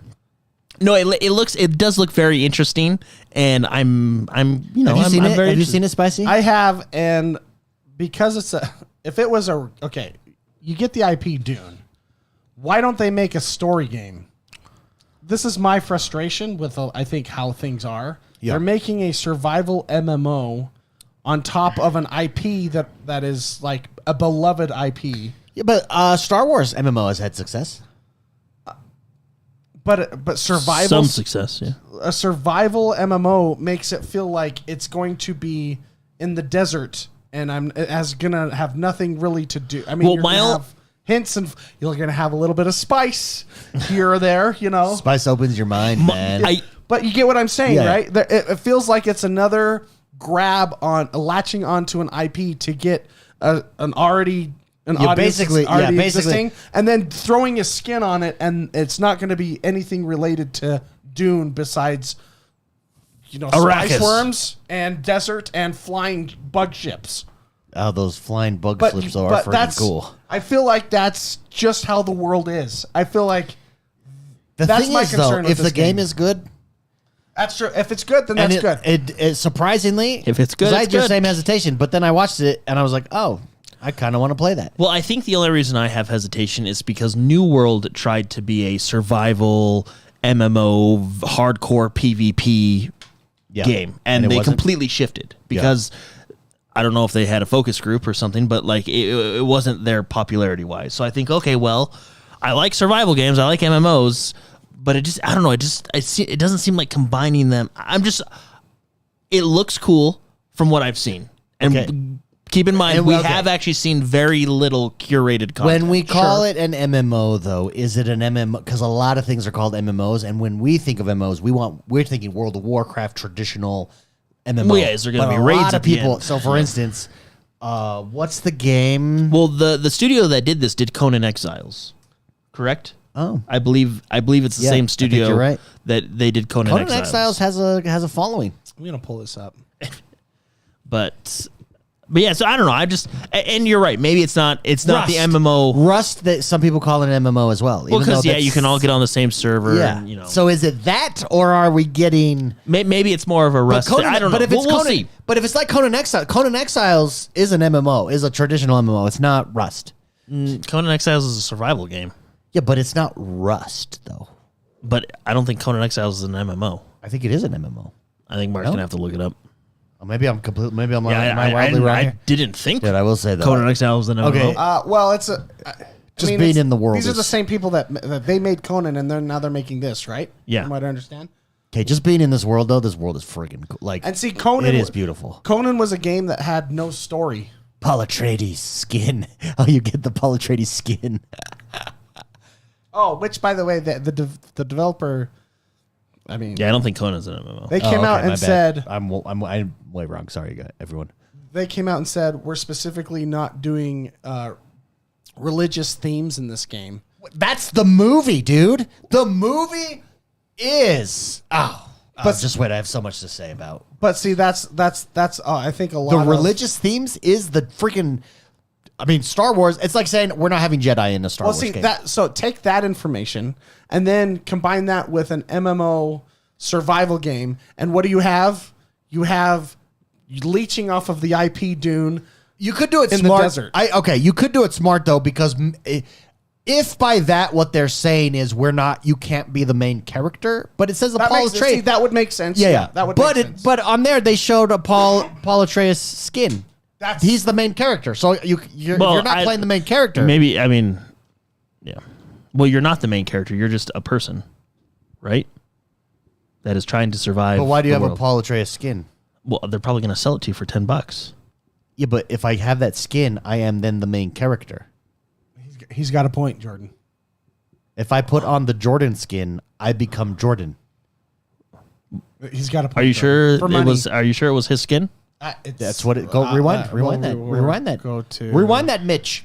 No, it does look very interesting, and I'm Have you seen it? very Have you interested. seen it, Spicy? I have, and because if it was okay, you get the IP Dune. Why don't they make a story game? This is my frustration with, I think, how things are. Yeah. They're making a survival MMO on top of an IP that is like a beloved IP. Yeah, but Star Wars MMO has had success. But survival, Some success, yeah. a survival MMO makes it feel like it's going to be in the desert, and it's gonna have nothing really to do. I mean, Well, you're my gonna own- have hints, and you're gonna have a little bit of spice here or there, you know. Spice opens your mind, man. But you get what I'm saying, Yeah. right? It feels like it's another grab on latching onto an IP to get an audience basically- that's already yeah, basically- existing, and then throwing a skin on it, and it's not going to be anything related to Dune besides Arrakis. ice worms and desert and flying bug ships. Oh, those flying bug But slips are freaking that's cool. I feel like that's just how the world is. I feel like The that's thing my is, though, concern with if the this game game. is good, that's true. If it's good, then that's and good. It surprisingly, If it's good, 'cause I it's had the good. same hesitation, but then I watched it and I was like, oh, I kind of want to play that. Well, I think the only reason I have hesitation is because New World tried to be a survival MMO hardcore PvP Yeah. game, and And it they wasn't? completely shifted because I don't know if they had a focus group or something, but like it wasn't their popularity wise. So I think, okay, well, I like survival games, I like MMOs, but I don't know, it doesn't seem like combining them. It looks cool from what I've seen, and. Okay. Keep in mind, And we okay. have actually seen very little curated content. When we call it an MMO, though, is it an MMO? Because a lot of things are called MMOs, and when we think of MMOs, we're thinking World of Warcraft traditional MMO. Well, yeah, is there gonna But be a raids lot at of the people. end? So, for instance, what's the game? Well, the studio that did this did Conan Exiles, correct? Oh, I believe it's the Yeah, I same think studio you're right. that they did Conan, Conan Exiles. Exiles has a following. I'm gonna pull this up. But yeah, so I don't know. And you're right. Maybe it's not the Rust. MMO. Rust, that some people call an MMO as well. Well, because you can all get on the same server. Yeah. And, So is it that, or are we getting? maybe it's more of a Rust. I don't know. But if it's we'll Conan, see. but if it's like Conan Exiles is an MMO, is a traditional MMO. It's not Rust. Conan Exiles is a survival game, Yeah, but it's not Rust though. but I don't think Conan Exiles is an MMO. I think it is an MMO. I think Mark's gonna have to look it up. Or maybe I'm completely. Maybe I'm Yeah, am I wildly wrong I here? didn't think Dude, I will say that. Conan Exiles was an MMO. Okay. Well, it's a. Just being in the world These are the is- same people that they made Conan, and now they're making this, right? Yeah. From what I understand. Okay, just being in this world though, this world is friggin' cool. Like, And see, Conan it is beautiful. Conan was a game that had no story. Paul Atreides skin. Oh, you get the Paul Atreides skin. Oh, which by the way, the developer. I mean, Yeah, I don't think Conan's an MMO. they came out and said I'm way wrong. Sorry, guys, everyone. they came out and said we're specifically not doing religious themes in this game. That's the movie, dude. The movie is. But just wait, I have so much to say about But see, that's I think a lot the of religious themes. Is the freaking. I mean, Star Wars. It's like saying we're not having Jedi in a Star Well, Wars see game. that. So take that information and then combine that with an MMO survival game, and what do you have? You have leeching off of the IP Dune. You could do it in the smart. desert. Okay, you could do it smart though, because if by that what they're saying is you can't be the main character, but it says That Paul makes, see, Atreides. that would make sense. Yeah, that would But make sense. but on there they showed a Paul Atreides skin. He's the main character, so you're not playing the main character. Maybe, I mean, yeah. Well, you're not the main character. You're just a person, right? That is trying to survive. But why do you the have world. a Paul Atreides skin? Well, they're probably going to sell it to you for $10. Yeah, but if I have that skin, I am then the main character. He's got a point, Jordan. If I put on the Jordan skin, I become Jordan. He's got a point. Are you sure For it money. was? Are you sure it was his skin? That's what it. Go rewind. Rewind that. Rewind that. Go to Rewind that, Mitch.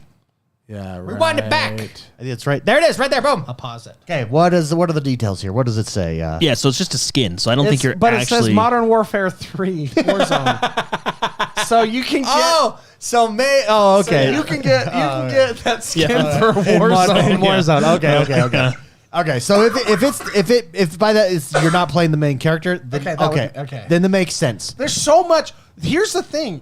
Yeah, right. Rewind it back. I think it's right. There it is. Right there. Boom. I'll pause it. Okay. What are the details here? What does it say? Yeah, so it's just a skin. So I don't think you're But actually. it says Modern Warfare 3 Warzone. So you can get. okay. So you can get that skin for Warzone. In Warzone. Okay. Okay. So if by that is you're not playing the main character, then Okay. then that makes sense. There's so much. Here's the thing.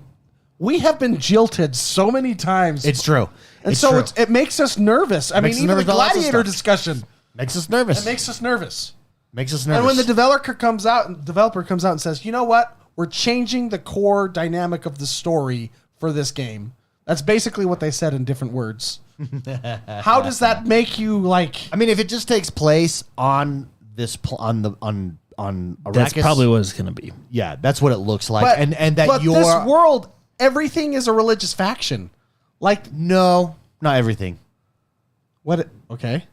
We have been jilted so many times. It's true. and It's so true. it makes us nervous. I mean, Makes us even the nervous about lots of Gladiator stuff. discussion, makes us nervous. it makes us nervous. Makes us nervous. And when the developer comes out and says, you know what? We're changing the core dynamic of the story for this game. That's basically what they said in different words. How does that make you like? I mean, if it just takes place on this on Arrakis, That's probably what it's going to be. yeah. That's what it looks like, But, and that but you're this world, everything is a religious faction. Like no, not everything. what? Okay.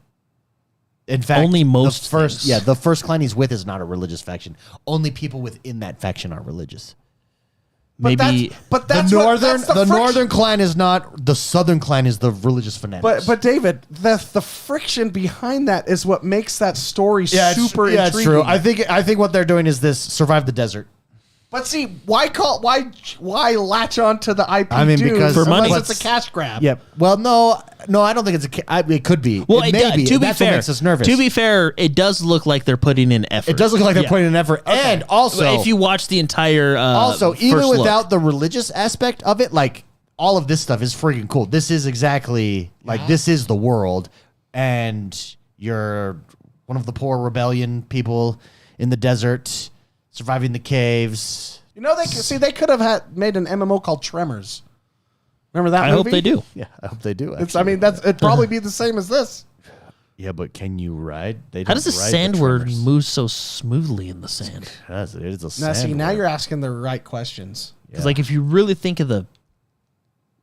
In fact, Only most the first, things. the first clan he's with is not a religious faction. Only people within that faction are religious. maybe. But The that's northern, that's the friction. northern clan is not. The southern clan is the religious fanatics. But David, the friction behind that is what makes that story super intriguing. it's true. I think what they're doing is this: survive the desert. But see, why latch on to the IP? I mean, Dune because- For money. unless it's a cash grab. Yep. Well, no, I don't think it's it could be. Well, it may be. to be That's fair, what makes us nervous. to be fair, it does look like they're putting in effort. it does look like they're Yeah. putting in effort, and also, if you watch the entire, also even first look. without the religious aspect of it, like all of this stuff is freaking cool. This is exactly like this is the world, and you're one of the poor rebellion people in the desert, surviving the caves. You know, they could have made an MMO called Tremors. Remember that I movie? hope they do. Yeah, I hope they do. It's, I mean, it'd probably be the same as this. Yeah, but can you ride? They How does the ride sandworm Tremors. mose so smoothly in the sand? It is a Now, see, now sandworm. you're asking the right questions. Because like if you really think of the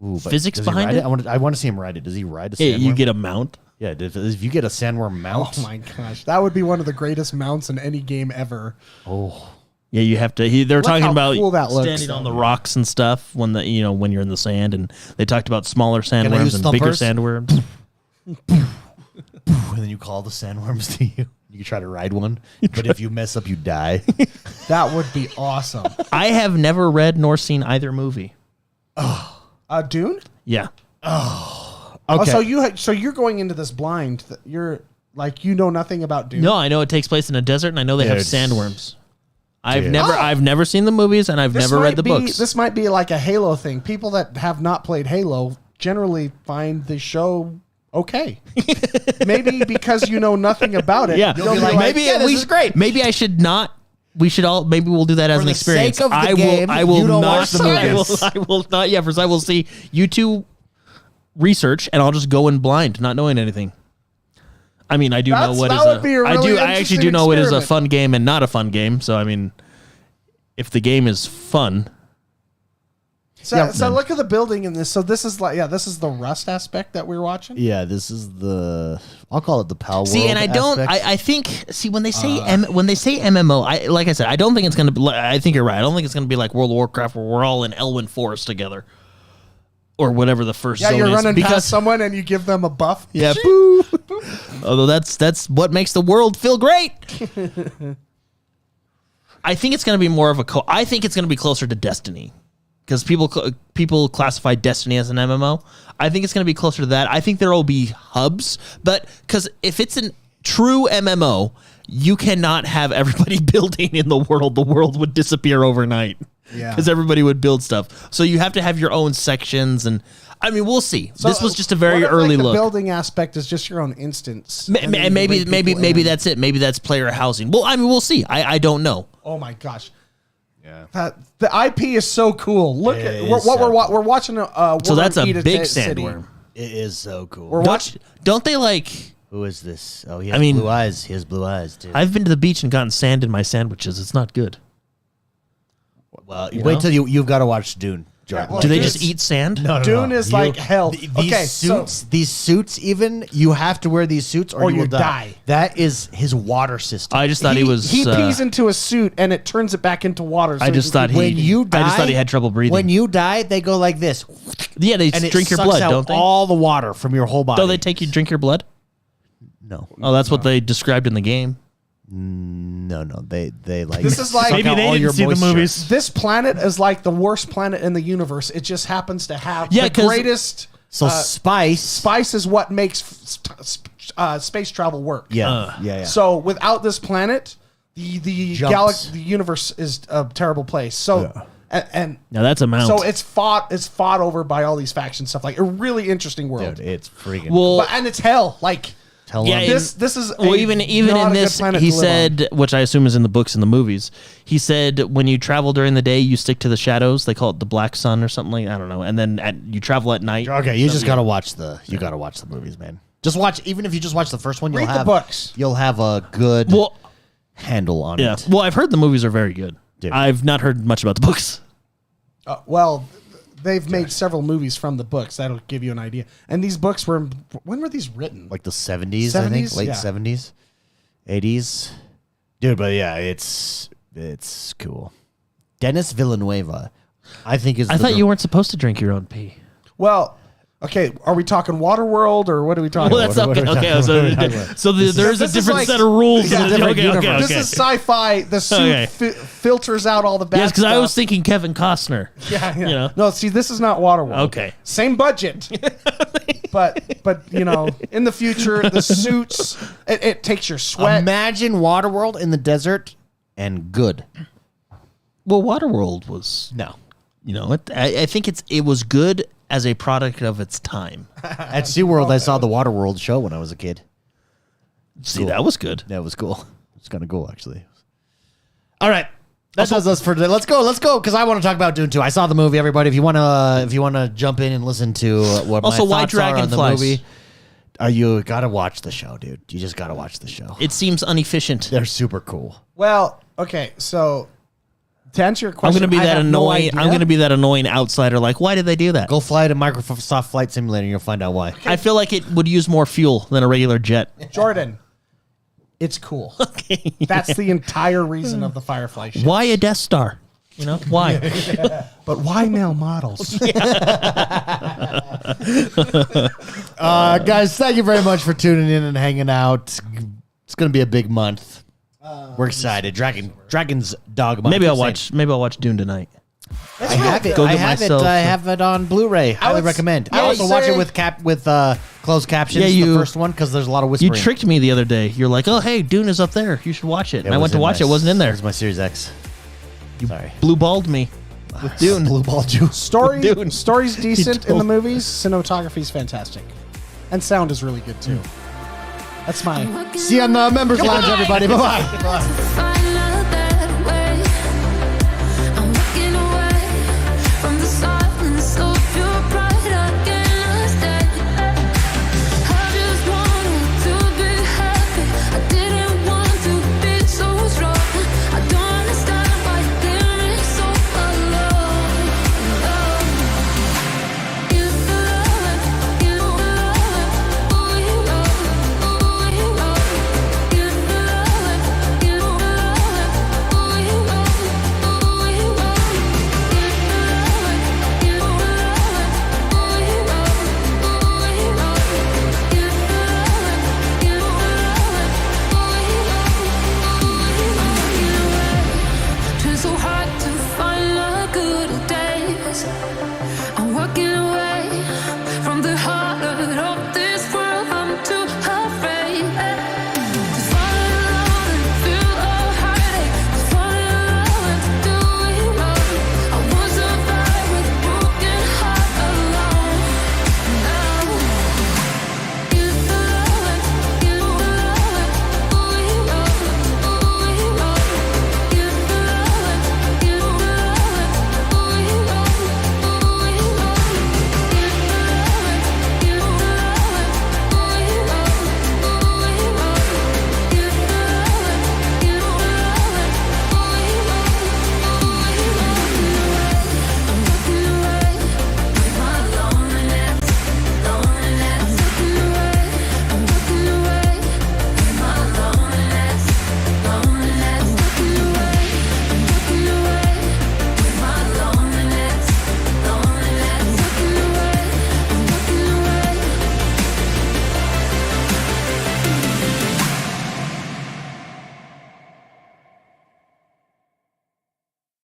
Ooh, but physics does he behind ride it? I want to see him ride it. Does he ride a yeah, sandworm? you get a mount. Yeah, if you get a sandworm mount. Oh my gosh, that would be one of the greatest mounts in any game ever. Oh, Yeah, you have to. They're talking how about cool that looks, standing on though. the rocks and stuff when when you're in the sand, and they talked about smaller I sandworms use and bigger thumpers? sandworms. and then you call the sandworms to you. You try to ride one, but if you mess up, you die. That would be awesome. I have never read nor seen either movie. Dune. Yeah, Oh, Okay. so you're going into this blind. You're like you know nothing about Dune. no, I know it takes place in a desert, and I know they have Dude. sandworms. I've Dude. never seen the movies, and I've This never read the might be- books. This might be like a Halo thing. People that have not played Halo generally find the show okay. Maybe because you know nothing about it. Yeah, you'll be like, maybe yeah, this is great. Maybe I should not. We should all. Maybe we'll do that as For an the experience. sake of the I game, will. I will you don't not. watch the movies. I will not. Yeah, first I will see you two research, and I'll just go in blind, not knowing anything. I mean, I do know what that is would a. be a I really do. I actually interesting do know it is a experiment. fun game and not a fun game. So I mean, if the game is fun, So look at the building in this. So this is this is the Rust aspect that we're watching. Yeah, this is the. I'll call it the Pal World. see, and I don't. aspect. I think. See, when they say when they say MMO, like I said, I don't think it's gonna be. I think you're right. I don't think it's gonna be like World of Warcraft where we're all in Elwyn Forest together, or whatever the first Yeah, zone you're is. running Because past someone and you give them a buff. yeah, boo. Although that's what makes the world feel great. I think it's gonna be more of a. I think it's gonna be closer to Destiny. Because people classify Destiny as an MMO. I think it's going to be closer to that. I think there will be hubs, but because if it's a true MMO, you cannot have everybody building in the world. The world would disappear overnight. Yeah. Because everybody would build stuff. So you have to have your own sections, and I mean, we'll see. So this was just a very what if, early the look. building aspect is just your own instance. And then you maybe bring people maybe in. that's it. Maybe that's player housing. Well, I mean, we'll see. I don't know. Oh my gosh. Yeah. The IP is so cool. Look It at is what so we're watching. So that's a Woman Eat big City. sandworm. It is so cool. We're watching. Don't they like? Who is this? Oh, he has I mean- blue eyes. He has blue eyes, dude. I've been to the beach and gotten sand in my sandwiches. It's not good. Well, You wait know? till you've got to watch Dune. Jordan. well, Do they Dude, just eat sand? No, no, Dune no. is like hell. These Okay, so- suits, these suits, even you have to wear these suits or, Or you you will die. That is his water system. I just thought he was. He pees into a suit and it turns it back into water. So I just thought when you die, I just thought he had trouble breathing. When you die, they go like this, yeah, they and it drink your sucks blood, out don't they? all the water from your whole body. Don't they take you drink your blood? No, Oh, that's what they described in the game. no. They like. This is like- suck Maybe out all your moisture. This planet is like the worst planet in the universe. It just happens to have Yeah, the 'cause- greatest. So spice. Spice is what makes space travel work. Yeah. So without this planet, the Jumps. galaxy, the universe is a terrible place. So and Now that's a mount. so it's fought over by all these factions stuff. Like a really interesting world. Dude, it's freaking. well, And it's hell. Like tell yeah, him. this is well, a even not in a good this, planet he to live on. said, which I assume is in the books and the movies. He said when you travel during the day, you stick to the shadows. They call it the black sun or something like I don't know. And then you travel at night. Okay, you just gotta watch the. You gotta watch the movies, man. Just watch. Even if you just watch the first one, you'll Read the have books. You'll have a good Well, handle on yeah. it. Well, I've heard the movies are very good. Dude. I've not heard much about the books. Well, they've made several movies from the books. That'll give you an idea. And these books were when were these written? Like the 70s, I think, 70s? late Yeah. 70s, 80s, dude. But yeah, it's cool. Dennis Villanueva, I think is. I thought you weren't supposed to drink your own pee. Well, okay, are we talking Waterworld or what are we talking Well, that's about? okay. what are we Okay, so there's a This is different like- set of rules. Yeah, Okay, different universe. okay. This is sci-fi. The suit Okay. filters out all the bad Yes, because stuff. I was thinking Kevin Costner. Yeah. You know? No, see, this is not Waterworld. Okay. Same budget. but you know, in the future, the suits, it takes your sweat. Imagine Waterworld in the desert and good. Well, Waterworld was, No. you know, I think it was good as a product of its time. At SeaWorld, I saw the Waterworld show when I was a kid. See, that was good. That was cool. It's kind of cool, actually. All right. That does us for today. Let's go, because I want to talk about Dune 2. I saw the movie, everybody. If you want to jump in and listen to what Also, my why thoughts are on the dragonflies? movie, you got to watch the show, dude. You just got to watch the show. It seems inefficient. They're super cool. Well, okay, so to answer your I'm question, gonna be I that have no annoying. idea. I'm gonna be that annoying outsider. Like, why did they do that? Go fly to Microsoft Flight Simulator and you'll find out why. I feel like it would use more fuel than a regular jet. Jordan. It's cool. Okay. That's the entire reason of the Firefly ship. Why a Death Star? You know why? But why male models? Guys, thank you very much for tuning in and hanging out. It's going to be a big month. We're excited. Dragon's Dogma. Maybe I'll watch Dune tonight. I have it. Go I get have myself it. I have it on Blu-ray. Highly recommend. I also watch it with closed captions. Yeah, the first one because there's a lot of You whispering. tricked me the other day. You're like, oh hey, Dune is up there. You should watch it. And I was went to in watch my- it. It wasn't in there. It was my Series X. Sorry. Blue balled me with Dune. Blue ball juice. Story's decent in the told- movies. Cinematography's fantastic. And sound is really good too. That's my See you on the members lounge, everybody. Bye-bye. Bye.